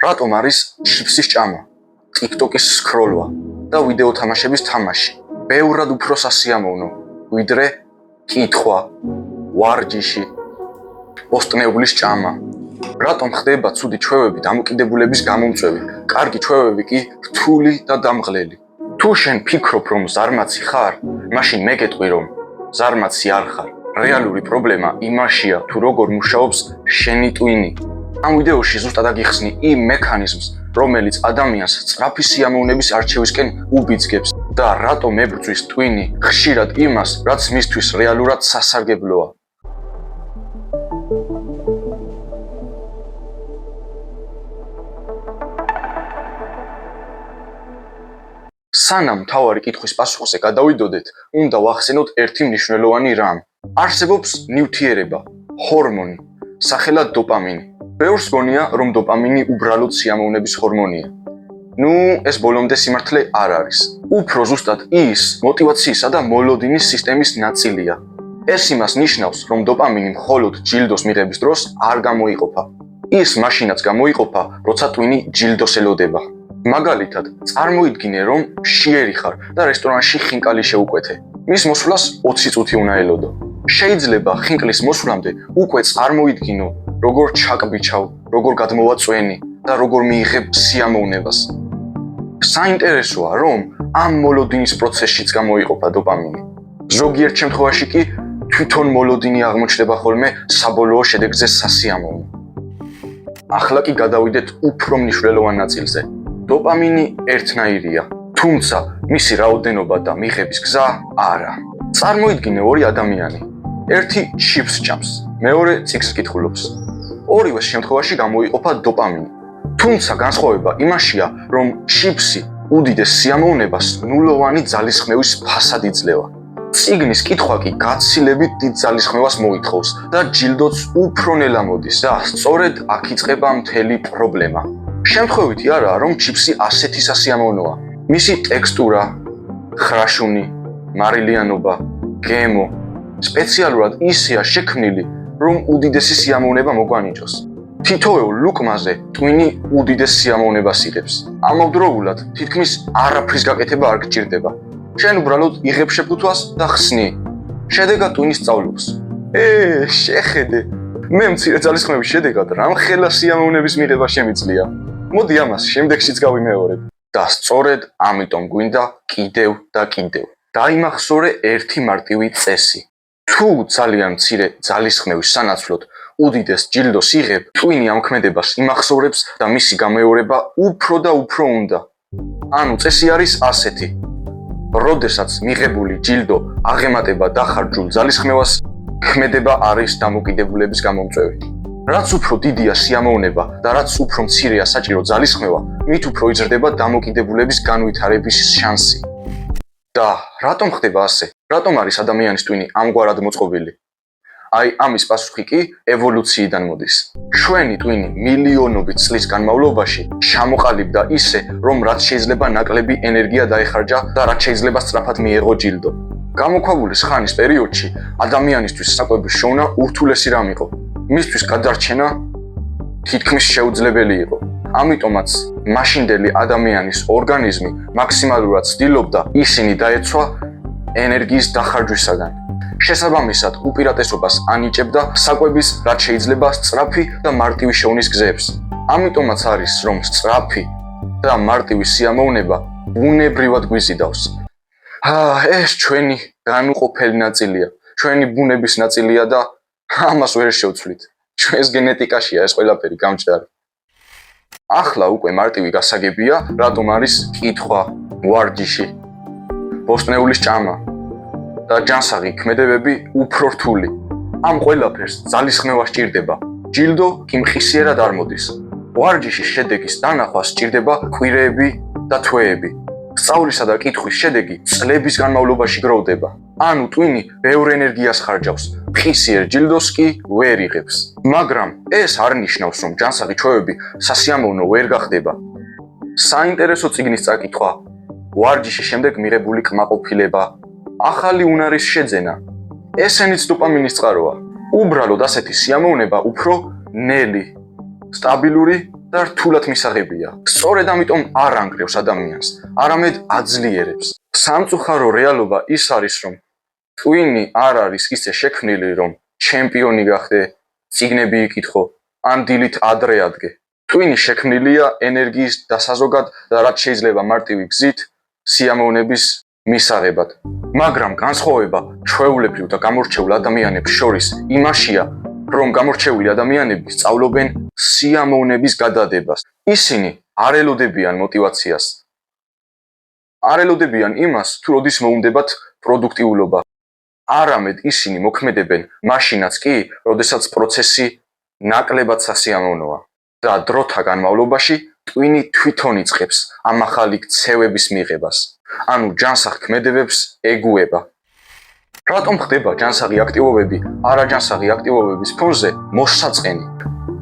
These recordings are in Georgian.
რატომ არის ჩიფსის ჭამა, TikTok-ის სკროლვა და ვიდეო თამაშების თამაში ბევრად უფრო სასიამოვნო, ვიდრე კითხვა, ვარჯიში, პოსტნეულის ჭამა? რატომ ხდება ცუდი ჩვევები დამოკიდებულების გამომწვევი, კარგი ჩვევები კი რთული და დამღლელი? თუ შენ ფიქრობ, რომ ზარმაცი ხარ, მაშინ მე გეტყვი, რომ ზარმაცი არ ხარ. რეალური პრობლემა იმაშია, თუ როგორ მუშაობს შენი ტვინი. ამ ვიდეოში ზუსტად აგიხსნი იმ მექანიზმს, რომელიც ადამიანს სწრაფი სიამოვნების არჩევისკენ უბიძგებს და რატომ ებრძვის ტვინი ხშირად იმას, რაც მისთვის რეალურად სასარგებლოა. სანამ მთავარი კითხვის პასუხზე გადავიდოდეთ, უნდა ვახსენოთ ერთი მნიშვნელოვანი რამ. არსებობს ნივთიერება, ჰორმონი, სახელად დოპამინი. ბევრს გონია, რომ დოპამინი უბრალოდ სიამოვნების ჰორმონია. ეს ბოლომდე სიმართლე არ არის. უფრო ზუსტად ის მოტივაციისა და მოლოდინის სისტემის ნაწილია. ეს იმას ნიშნავს, რომ დოპამინი მხოლოდ ჯილდოს მიღების დროს არ გამოიყოფა. ის მაშინაც გამოიყოფა, როცა ტვინი ჯილდოს ელოდება. მაგალითად, წარმოიდგინე, რომ შიერი ხარ და რესტორანში ხინკალი შეუკვეთე. მის მოსვლას 20 წუთი უნდა ელოდო. შეიძლება ხინკლის მოსვლამდე უკვე წარმოიდგინო, როგორ ჩაკბიჩავ, როგორ გადმოვაწვენი და როგორ მიიღებ სიამოვნებას. საინტერესოა, რომ ამ მოლოდინის პროცესშიც გამოიყოფა დოპამინი. ზოგიერთ შემთხვევაში კი თვითონ მოლოდინი აღმოჩნდება ხოლმე საბოლოო შედეგზე სასიამოვნო. ახლა კი გადავიდეთ უფრო მნიშვნელოვან ნაწილზე. დოპამინი ერთნაირია, თუმცა მისი რაოდენობა და მიღების გზა არა. წარმოიდგინე ორი ადამიანი. ერთი ჩიფს ჭამს, მეორე წიგნს კითხულობს. ორივეს შემთხვევაში გამოიყოფა დოპამინი. თუმცა განსხვავება იმაშია, რომ ჩიფსი უდიდეს სიამოვნებას ნულოვანი ძალისხმევის ფასად იძლევა. წიგნის კითხვა კი გაცილებით დიდ ძალისხმევას მოითხოვს და ჯილდოც უფრო ნელა მოდის და სწორედ აქ იწყება მთელი პრობლემა. შემთხვევითი არაა, რომ ჩიფსი ასეთი სასიამოვნოა. მისი ტექსტურა, ხრაშუნი, მარილიანობა, გემო სპეციალურად ისეა შექმნილი, რომ უდიდესი სიამოვნება მოგვანიჭოს. თითოეულ ლუკმაზე ტვინი უდიდეს სიამოვნებას იღებს. ამავდროულად თითქმის არაფრის გაკეთება არ გჭირდება. შენ უბრალოდ იღებ შეფუთვას და ხსნი. შედეგად ტვინი სწავლობს. შეხედე, მე მცირე ძალისხმევის შედეგად რამხელა სიამოვნების მიღება შემიძლია. მოდი ამას შემდეგშიც გავიმეორებ. და სწორედ ამიტომ გვინდა კიდევ და კიდევ. დაიმახსოვრე ერთი მარტივი წესი. თუ ძალიან მცირე ძალისხმევის სანაცვლოდ უდიდეს ჯილდოს იღებ, ტვინი ამ ქმედებას იმახსოვრებს და მისი გამეორება უფრო და უფრო უნდა. ანუ წესი არის ასეთი. როდესაც მიღებული ჯილდო აღემატება დახარჯულ ძალისხმევას, ქმედება არის დამოკიდებულების გამომწვევი. რაც უფრო დიდია სიამოვნება და რაც უფრო მცირეა საჭირო ძალისხმევა, მით უფრო იზრდება დამოკიდებულების განვითარების შანსი. და რატომ ხდება ასე? რატომ არის ადამიანის ტვინი ამგვარად მოწყობილი? ამის პასუხი კი ევოლუციიდან მოდის. ჩვენი ტვინი მილიონობით წლის განმავლობაში ჩამოყალიბდა ისე, რომ რაც შეიძლება ნაკლები ენერგია დაეხარჯა და რაც შეიძლება სწრაფად მიეღო ჯილდო. გამოქვაბულის ხანის პერიოდში ადამიანისთვის საკვების შოვნა ურთულესი რამ იყო. მისთვის გადარჩენა თითქმის შეუძლებელი იყო. ამიტომაც მაშინდელი ადამიანის ორგანიზმი მაქსიმალურად ცდილობდა ისინი დაეცვა ენერგიის დახარჯვისაგან. შესაბამისად, უპირატესობას ანიჭებდა საკვების რაც შეიძლება სწრაფი და მარტივი შოვნის გზებს. ამიტომაც არის, რომ სწრაფი და მარტივი სიამოვნება ბუნებრივად გვიზიდავს. ეს ჩვენი განუყოფელი ნაწილია, ჩვენი ბუნების ნაწილია და ამას ვერ შევცვლით. ჩვენს გენეტიკაშია ეს ყველაფერი გამჭდარი. ახლა უკვე მარტივი გასაგებია, რატომ არის კითხვა, ვარჯიში, პოსტნეულის ჭამა და ჯანსაღი ქმედებები უფრო რთული. ამ ყველაფერს ძალისხმევა სჭირდება. ჯილდო კი მყისიერად არ მოდის. ვარჯიშის შედეგის დანახვა სჭირდება კვირეები და თვეები. სწავლისა და კითხვის შედეგი წლების განმავლობაში გროვდება. ანუ ტვინი ბევრ ენერგიას ხარჯავს. მყისიერ ჯილდოს კი ვერ იღებს. მაგრამ ეს არ ნიშნავს, რომ ჯანსაღი ჩვევები სასიამოვნო ვერ გახდება. საინტერესო წიგნის წაკითხვა, ვარჯიშის შემდეგ მიღებული კმაყოფილება, ახალი უნარის შეძენა. ესენიც დოპამინის წყაროა. უბრალოდ ასეთი სიამოვნება უფრო ნელი, სტაბილური და რთულად მისაღებია. სწორედ ამიტომ არ ანგრევს ადამიანს, არამედ აძლიერებს. სამწუხარო რეალობა ის არის, რომ ტვინი არ არის ისე შექმნილი, რომ ჩემპიონი გახდე, წიგნები იკითხო, ან დილით ადრე ადგე. ტვინი შექმნილია ენერგიის დასაზოგად და რაც შეიძლება მარტივი გზით სიამოვნების მისაღებად. მაგრამ განსხვავება ჩვეულებრივ და გამორჩეულ ადამიანებს შორის იმაშია, რომ გამორჩეული ადამიანები სწავლობენ სიამოვნების გადადებას. ისინი არ ელოდებიან мотивაციას. არ ელოდებიან იმას, თუ როდის მოუნდებათ პროდუქტიულობა. არამედ ისინი მოქმედებენ მაშინაც კი, როდესაც პროცესი ნაკლებად სასიამოვნოა. და დროთა განმავლობაში ტვინი თვითონ იწყებს ამ ახალი ქცევების მიღებას. ანუ ჯანსაღ ქმედებებს ეგუება. რატომ ხდება ჯანსაღი აქტივობები არაჯანსაღი აქტივობების ფონზე მოსაწყენი?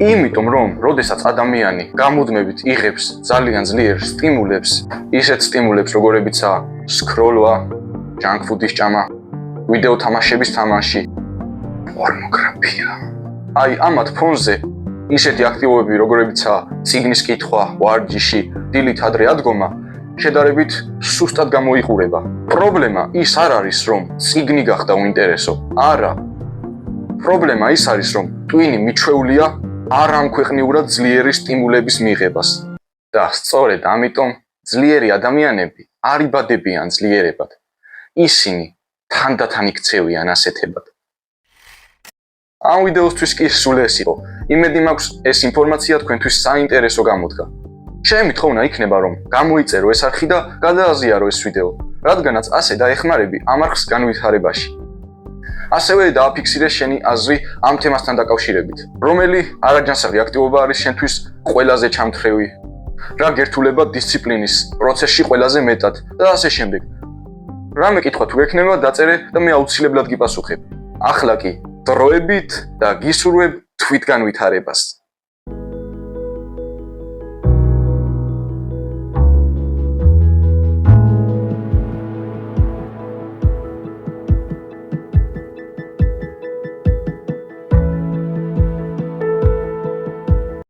იმიტომ რომ, როდესაც ადამიანი გამუდმებით იღებს ძალიან ძლიერ სტიმულებს, ისეთ სტიმულებს, როგორებიცაა სკროლვა, ჯანკ ფუდის ჭამა, ვიდეო თამაშების თამაში, პორნოგრაფია. აი ამათ ფონზე ისეთი აქტივობები, როგორებიცაა წიგნის კითხვა, ვარჯიში, დილით ადრე ადგომა, შედარებით სუსტად გამოიყურება. პრობლემა ის არ არის, რომ წიგნი გახდა უინტერესო. არა. პრობლემა ის არის, რომ ტვინი მიჩვეულია არამქვეყნიურად ძლიერი სტიმულების მიღებას. და სწორედ ამიტომ ძლიერი ადამიანები არ იბადებიან ძლიერებად. ისინი თანდათან იქცევიან ასეთებად. ამ ვიდეოსთვის კი სულ ეს იყო. იმედი მაქვს ეს ინფორმაცია თქვენთვის საინტერესო გამოდგა. ჩემი თხოვნა იქნება, რომ გამოიწერო ეს არხი და გადააზიარო ეს ვიდეო, რადგანაც ასე დაეხმარები ამ არხს განვითარებაში. ასევე დააფიქსირე შენი აზრი ამ თემასთან დაკავშირებით. რომელი არაჯანსაღი აქტივობა არის შენთვის ყველაზე ჩამთრევი? რა გერთულება დისციპლინის პროცესში ყველაზე მეტად და ასე შემდეგ. რამე კითხვა თუ ექნება, დაწერე და მე აუცილებლად გიპასუხებ. ახლა კი დროებით და გისურვებ თვით განვითარებას.